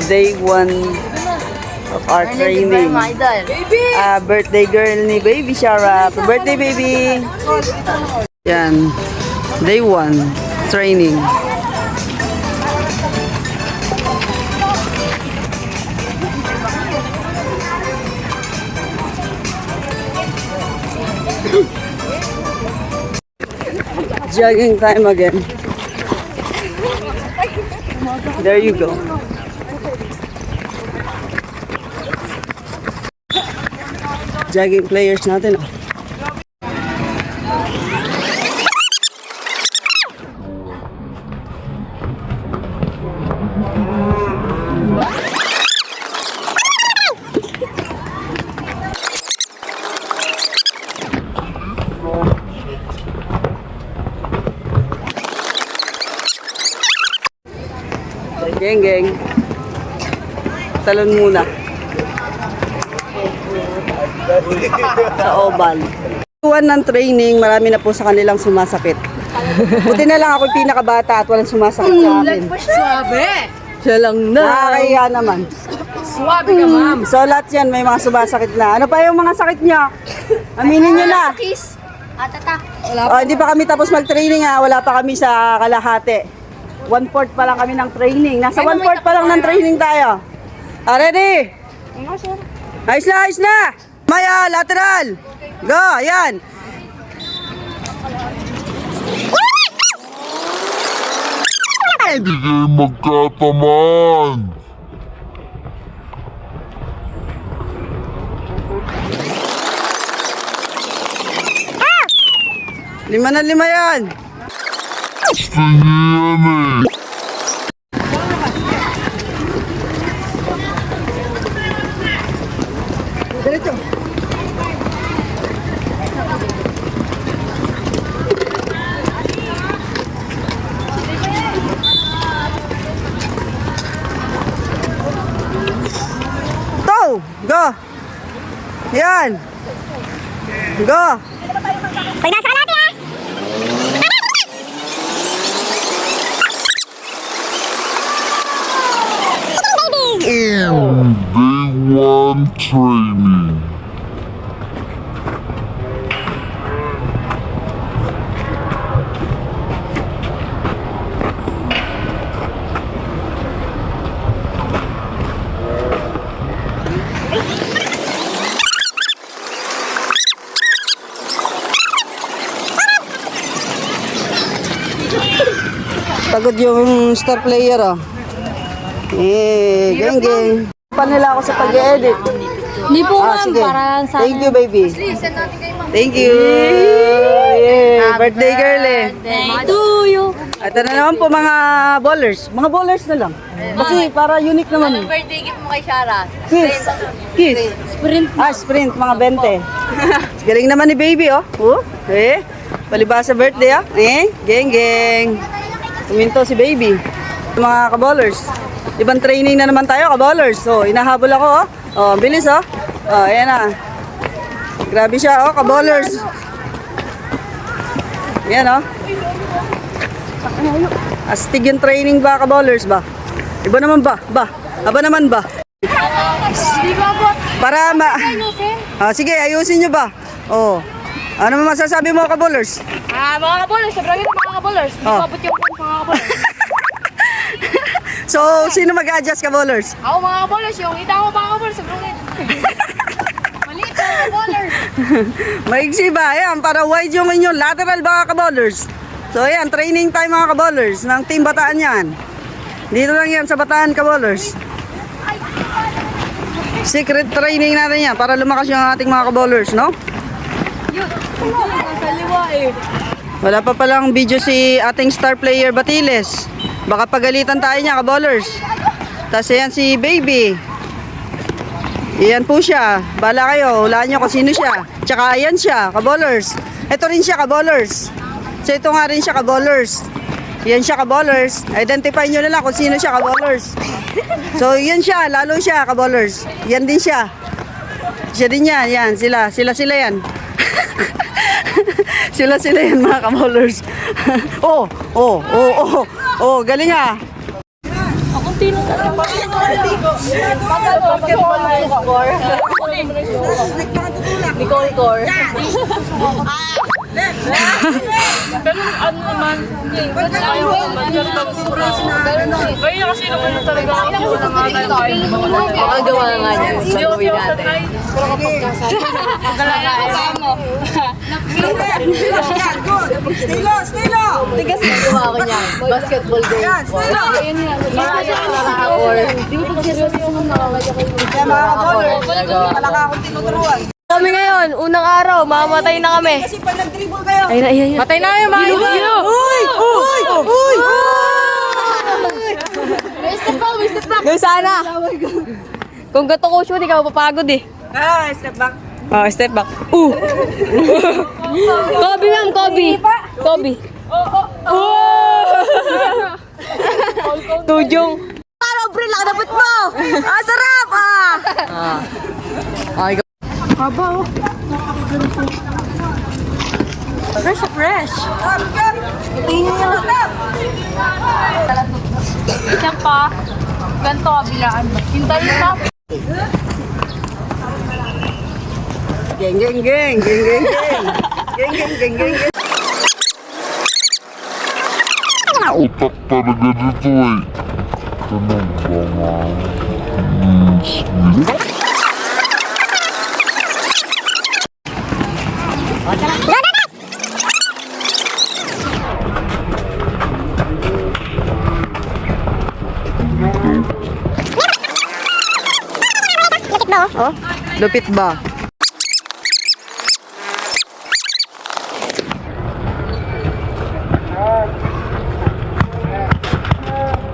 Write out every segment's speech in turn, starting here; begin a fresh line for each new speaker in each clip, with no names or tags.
day 1 of our training. Birthday girl ni Baby Shara. Happy birthday, baby! Yan. Day 1 training. Jogging time again. There you go. Jogging players natin. Geng geng. Talon muna. Sa oval. Tuwan ng training, marami na po sa kanilang sumasakit. Buti na lang ako yung pinakabata at walang sumasakit sa akin.
Swabe!
Siya lang na. Nakakaya naman.
Swabe ka, ma'am.
So lahat yan, may mga sumasakit na. Ano pa yung mga sakit niya? Aminin niyo na.
Kiss. Atata.
Hindi pa kami tapos mag-training ha. Wala pa kami sa kalahati. 1/4 pa lang kami ng training. Nasa 1/4 pa lang ng training tayo. Ready? Ayos na, ayos na! Maya, lateral! Go, ayan!
Hindi kayo magkataman.
Lima na lima yan!
Gusto niyo yan eh.
Diretso. Go! Go! Yan! Go!
Pag nasa kalati ha!
Day 1 training.
Pagod yung star player oh. Geng geng. Pa nila ako sa pag-edit.
Hindi po, ma'am.
Sige.
Para sa...
Thank you, baby. Thank you. Yeah. Birthday girl eh.
To you.
Ito na naman po mga bowlers. Mga bowlers na lang. Kasi para unique naman.
Anong birthday gift mo kay Shara?
Kiss. Kiss.
Sprint.
Sprint, mga 20. Galing naman ni baby, oh. Palibasa birthday, ah. Geng, geng. Tuminto si baby. Mga kabowlers. Ibang training na naman tayo, kabowlers. So, inahabol ako, oh. Oh, bilis, oh. Oh, ayan na. Grabe siya, oh, kabowlers. Ayan, oh. Astig yung training ba, kabowlers ba? Iba naman ba? Aba naman ba?
Hindi ba po?
Para sige, ayusin nyo ba? Oh. Ano masasabi mo, kabowlers?
Mga kabowlers. Sobrang yun mga kabowlers. Hindi
Oh.
mabot yung mga kabowlers.
So, sino mag-adjust, kabowlers?
Ako mga kabowlers. Yung ita ko mga kabowlers. Sobrang yun. Maliit mga kabowlers.
Maigsi ba? Ayan, para wide yung inyong lateral ba, kabowlers? So, ayan, training time mga kabowlers ng Team Bataan yan. Dito lang yan sa Bataan, kabowlers. Secret training natin yan para lumakas yung ating mga kabowlers, no?
Sa liwa eh.
Wala pa palang video si ating star player Batiles. Baka pagalitan tayo niya, kabowlers. Tapos ayan si baby. Iyan po siya. Bala kayo, hulaan nyo kung sino siya. Tsaka ayan siya, kabowlers. Ito rin siya, kabowlers. So ito nga rin siya, kabowlers. Yan siya, kabowlers. Identify nyo na lang kung sino siya, kabowlers. So yan siya, lalo siya, kabowlers. Yan din siya. Siya din yan, yan, sila yan. Sila yan mga kabowlers. Oh, galing ah.
Akong Nicole Cor. Pero ano naman, ayaw ko naman. Kaya kasi naman talaga ako wala nga tayo.
Makagawa nga niya.
Hindi ako
Gagawin natin.
try. Pero kapag kasama. Pagkalakain mo.
Tigas na gawa ko niya. Basketball game.
Ayun yan.
Or,
Di ba pag seryoso yung nakakaya ko yung
kami ngayon, unang araw, mamamatay na kami. Kasi pag nag-dribble kayo. Ayun. Matay na kayo, mga idol. Uy!
step back.
Doon sana. Kung gato ko shoot, ikaw papagod eh.
Step back.
Oh, step back. Kobe, ma'am, Kobe. Kobe. Tujong. Para, bro, laki dapat mo. Sarap, Ay, fresh.
Siya pa. Ganito kabilaan ba? Hintayin pa.
Geng.
Utak talaga dito eh. Ganun ba nga? Sweet.
Oh, lupit ba?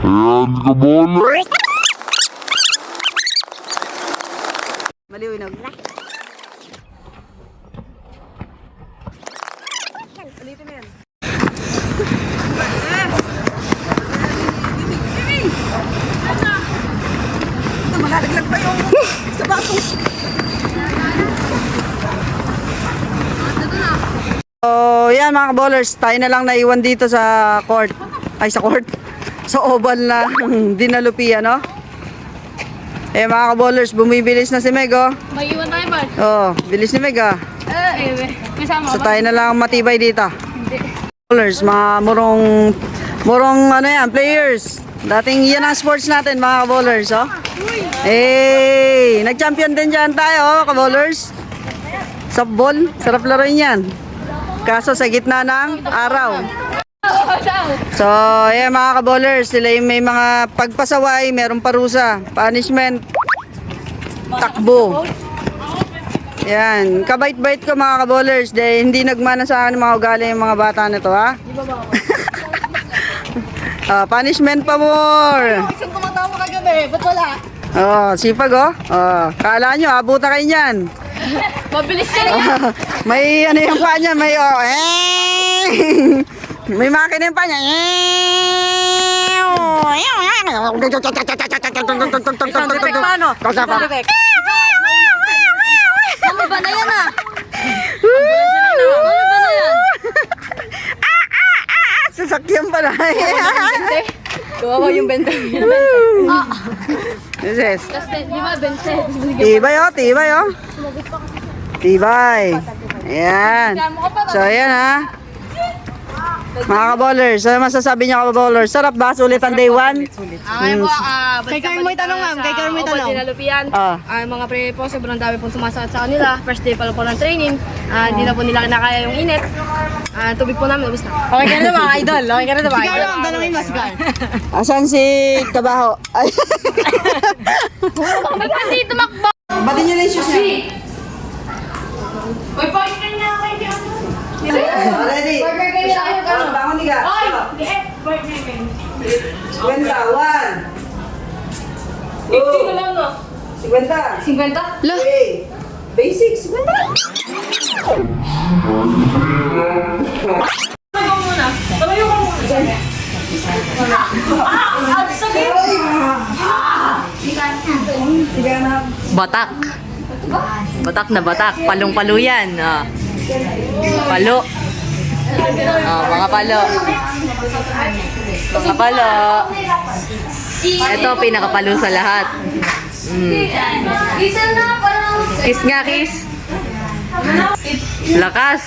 Ayan ka bola.
Maliwanag. Ulitin mo yan. Malalaglag pa yung sa batos. So, yan mga ballers, tayo na lang naiwan dito sa court. Ay, sa court. Sa oval na dinalupian, no? Eh mga ballers, bumibilis na si Meg, oh.
May iwan tayo ba?
Oh, bilis ni Meg, ah.
Kasama
So
ba?
tayo na lang matibay dito.
Hindi.
Ballers, mga murong ano yan, players. Dating yan ang sports natin, mga ballers, oh. Hey, nag-champion din dyan tayo, oh, ka-ballers. Softball, sarap laruin yan. Kaso sa gitna ng araw. So, ayan mga ka-ballers, sila yung may mga pagpasaway, merong parusa, punishment, takbo. Yan, kabait-bait ko mga ka-ballers, dahil hindi nagmana sa akin mga ugali yung mga bata nito, ha? Punishment pa more.
isang tumatawa kagabi, ba't wala?
Oh, sipag, oh. Kala nyo, abuta kayo niyan.
Mabilis ka
May ano yung pa niya, may may makina yung pa niya.
Sound effect pa, no? Sound effect. Ano ba na yan, Ano ba na yan?
Sasakyan pala.
Kawawa yung benta.
Yes.
Kasi, di ba, Bente?
Tibay, oh. Tibay, oh. Tibay. Ayan. So, ayan, ha. Mga ka-ballers, ano masasabi niyo ka-ballers? Sarap ba? Sulit ang day 1?
Kay Carmen may tanong, ma'am. Kay Carmen may tanong.
Dinalupian.
Ah.
Mga pre po, sobrang dami pong sumasakit sa kanila. First day pa lang po ng training. Hindi na po nila kinakaya yung init. Tubig po namin, ubos na.
Okay ka na mga idol. Okay ka na mga idol. Sigaw, tanongin mo, Sigaw.
Asan si Kabaho? Ay.
Ba't hindi tumakbo?
Batin niyo na yung shoes niya.
Uy, pakinggan niya ako yung
Ready? Bangon niya.
Ay! Partner kayo.
Kwenta, 1.
50 na lang, no?
50.
50?
Okay. Basics.
Tumayo ka muna. Tumayo ka muna.
Batak. Batak na batak. Palong-palo yan. Palo. Mga palo. Mga palo. Ito, pinakapalo sa lahat. Kiss nga, kiss. Lakas.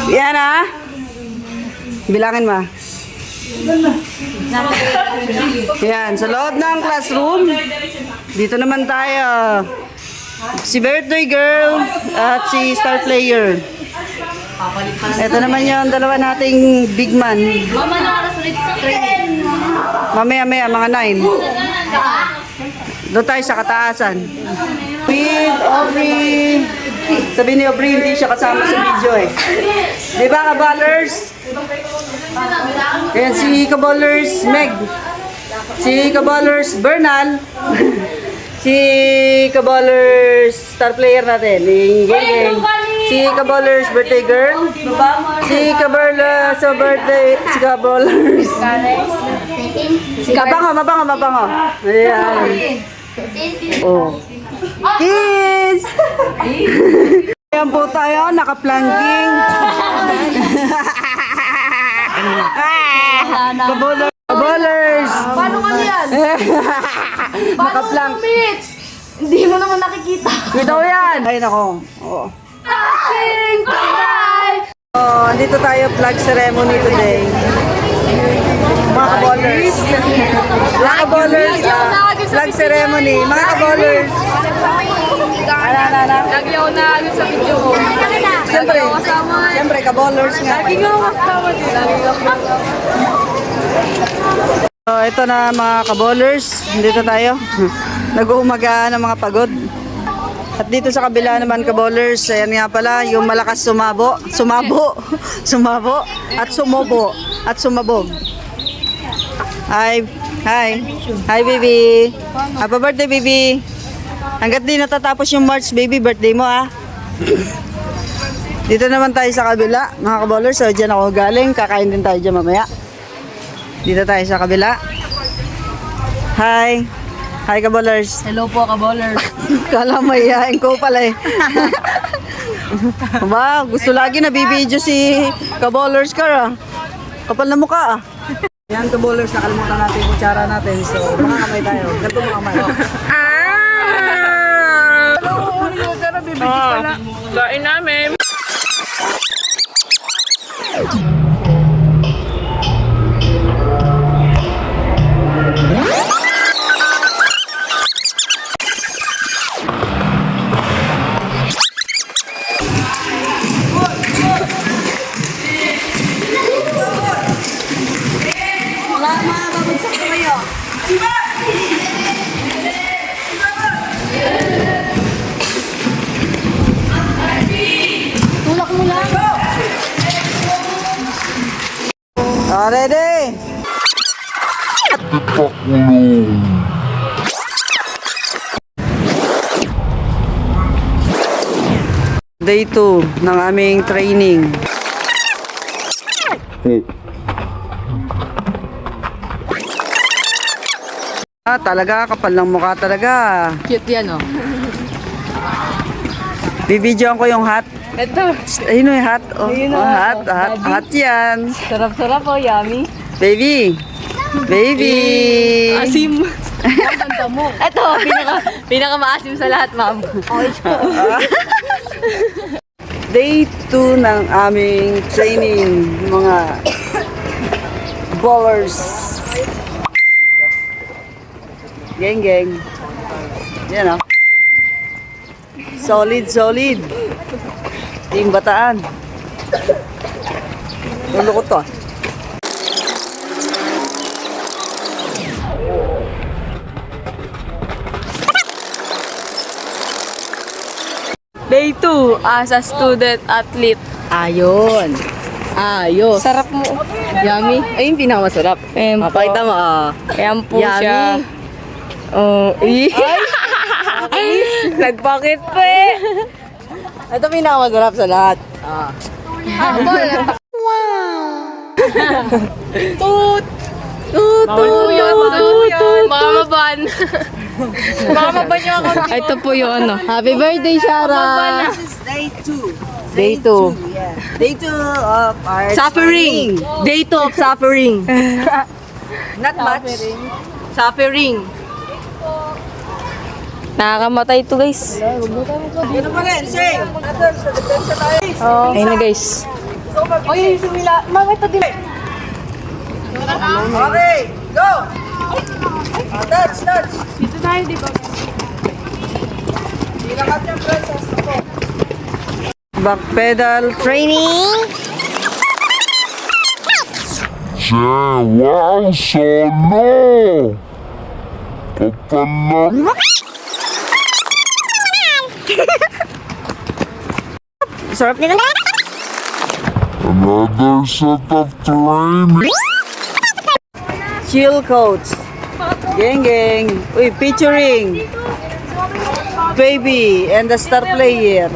Yan ah. Bilangin mo. Yan, sa loob ng classroom. Dito naman tayo. Si birthday girl at si star player. Ito naman yung dalawa nating big man. Mamaya-maya, mga 9. Doon tayo sa kataasan. With Aubrey. Sabi ni Aubrey, hindi siya kasama sa video eh. Di ba, kaballers? Ayan, si kaballers Meg. Si kaballers Bernal. Si kaballers star player natin, ni Geng. Si kaballers birthday girl. Si kaballers sa birthday, si kaballers. Mabango. Ayan. Oh. Kiss! Ayan po tayo, naka-planking. Kaballers!
Paano kami yan?
Naka-plank.
Hindi mo naman nakikita.
Ito yan! Ay, nako. Oh. Oh, andito tayo, flag ceremony today. Mga kaballers. Mga kaballers, flag ceremony. Mga kaballers.
Lagi ako na sa video ko.
Siyempre, kaballers nga.
Lagi nga ako kasama din.
So, ito na mga kaballers. Dito tayo. Nag-uumaga ng mga pagod. At dito sa kabila naman kaballers, ayan nga pala, yung malakas sumabo. Sumabo. At sumobo. At sumabog. Hi, baby. Happy birthday, baby. Hanggat di natatapos yung March, baby, birthday mo, ah. Dito naman tayo sa kabila, mga kaballers. So, dyan ako galing. Kakain din tayo dyan mamaya. Dito tayo sa kabila. Hi, kaballers.
Hello po, kaballers.
Kala mo iyain ko pala eh. Ba, gusto lagi na bibidyo si kaballers ka, ah. Kapal na mukha, ah. Yan, kaballers, nakalimutan natin yung kutsara natin. So, mga kamay tayo. Ganito mga kamay.
Kain namin.
Oh, ready?
Pakulong.
Day 2 ng aming training. Talaga, kapal ng mukha talaga.
Cute yan, oh.
Bibidyoan ko yung hat.
Ito.
Ayun o yung hat. Oh,
Ayun
oh,
o.
hat yan.
Sarap-sarap, oh. Yummy.
Baby.
Asim. Ang ganda mo. Ito, pinaka-maasim sa lahat, ma'am.
Day 2 ng aming training, mga ballers. Geng. Yan, oh. Solid. Team Bataan. Lulukot to, ah.
Day 2, as a student athlete. Ayos. Sarap mo. Yummy. Ayun, pinakamasarap. Ayan po.
Mapakita mo, ah.
Ayan po siya. Oh, nagpakit pa eh.
Ito pinakamasarap sa lahat.
Tut! Mga maban.
Baka mabanyo ako.
Ito po yung ano. Happy birthday, Shara!
Day 2.
Day 2.
Yeah. Day 2 of our
Suffering! Day 2 of suffering.
Not much.
Suffering. Nakakamatay ito, guys.
Ano pa rin? Sing! Sa depensa tayo.
Ayun na, guys.
Okay, sumila. Mama, ito din. Okay, go! Touch.
Dito tayo, di ba?
Ilakat yung princess ako. Back pedal training.
Wow, solo! Papala.
Sarap nito.
Another set of training.
Chill coach. Geng. Uy, featuring Baby and the star player.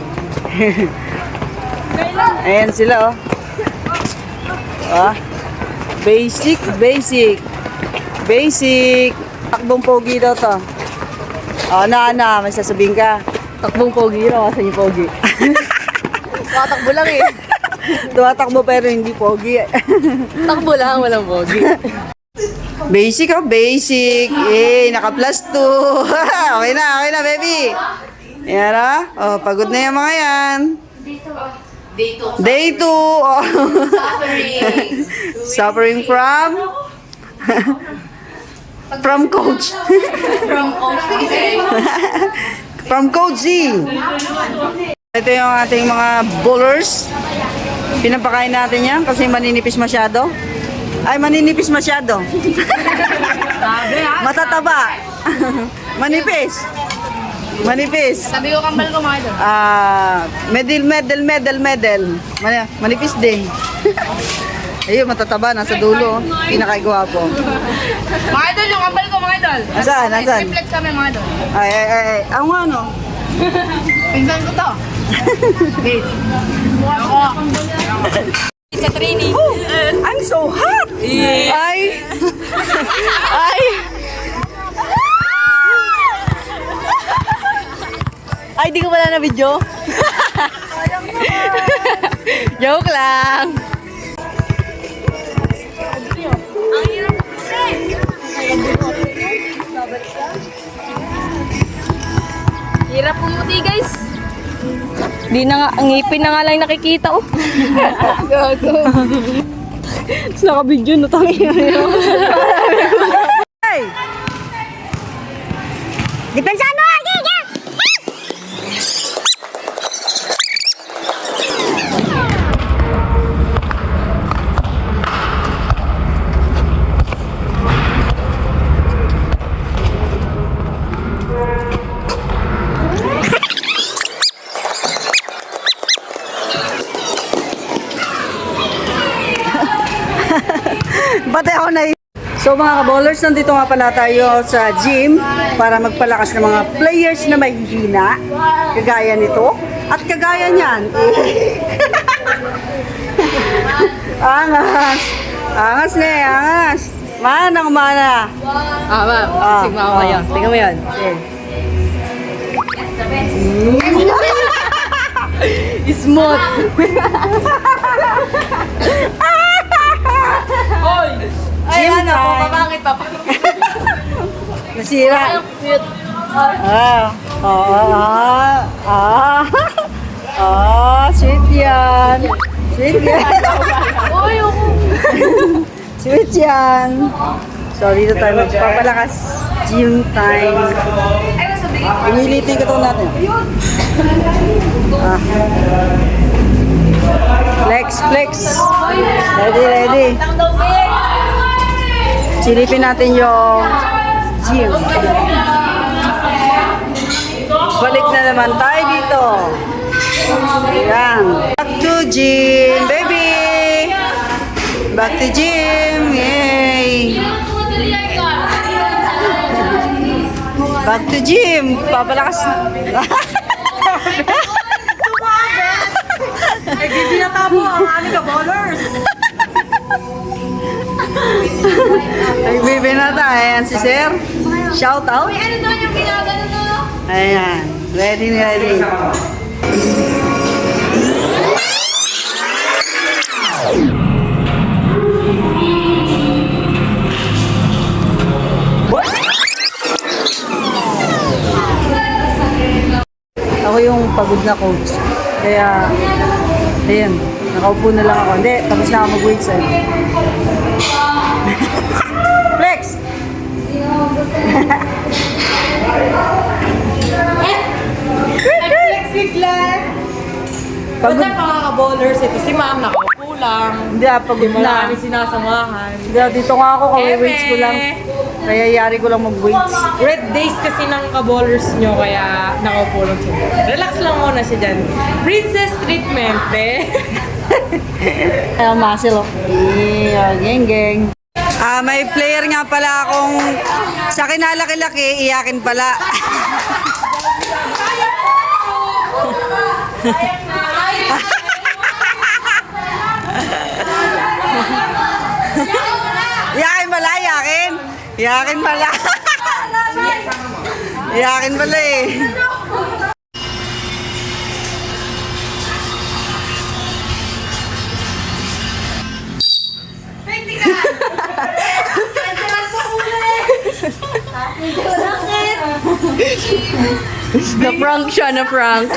Ayan sila, oh. Basic. Takbong pogi daw to. May sasabihin ka.
Takbong pogi raw. Asan yung pogi? Takbo lang eh.
Tumatakbo pero hindi pogi.
Takbo lang, walang pogi.
Basic. Naka plus 2. Okay na, baby. Yan, oh. Pagod na yung mga yan. Day 2. Oh. Suffering from? From coach. From Coach Z. Ito yung ating mga bowlers. Pinapakain natin yan kasi maninipis masyado. Maninipis masyado. Matataba. Manipis.
Sabi ko kambal ko mga idol.
Medal. Manipis din. Ayun, matataba. Nasa dulo. Pinakagwapo.
Mga idol, yung kambal ko mga idol.
Nasaan?
Reflex kami mga idol.
Ay. Ang ano?
Pinsan ko to. Ako. Sa training.
I'm so hot! Ay!
Ay, di ko pala na video. Joke lang. Hirap pumuti, guys. Di na nga, ang ngipin na nga lang nakikita, oh. Gago. Tapos naka-video, natangin na yun.
Hey!
Depensa mo! Giga!
Pati ako na. So mga ka-bowlers, nandito nga pala tayo sa gym para magpalakas ng mga players na may hina. Kagaya nito. At kagaya niyan. Angas. Manang mana.
Ma'am. Sigma ako ngayon. Tingnan mo yan. Smooth.
Hoy!
Ay,
Gym
ano?
time.
Papangit pa.
Nasira. Sweet yan.
Hoy, ako.
Sweet yan. So, dito tayo magpapalakas. Gym time. Inilitin ko ito natin. Flex. Ready. Silipin natin yung gym. Balik na naman tayo dito. Ayan. Back to gym, baby! Back to gym! Yay! Back to gym! Papalakas. Nagbibinata po ang aming ka-ballers. Nagbibinata. Ayan si Sir. Shout out.
Ano doon yung ginagano no?
Ayan. Ready, ready. Ako yung pagod na coach. Kaya, ayan, nakaupo na lang ako. Hindi, tapos na ako mag-weights eh. Flex!
Next week lang.
Pagod.
What's up mga ka-bowlers? Ito si ma'am, nakaupo lang.
Hindi pagod
Hindi mo
na.
na kami sinasamahan.
Hindi dito nga ako, kawi-weights ko lang. Kaya yari ko lang mag-weights.
Red days kasi ng ka-bowlers nyo, kaya nakaupo lang siya. Relax lang muna siya dyan. Princess treatment, eh.
Ay, muscle oh. Yeah, geng geng. May player nga pala akong sa kinalaki-laki, iyakin pala. Iyakin pala, iyakin. Iyakin pala. Iyakin pala eh.
Na-prank siya, na-prank.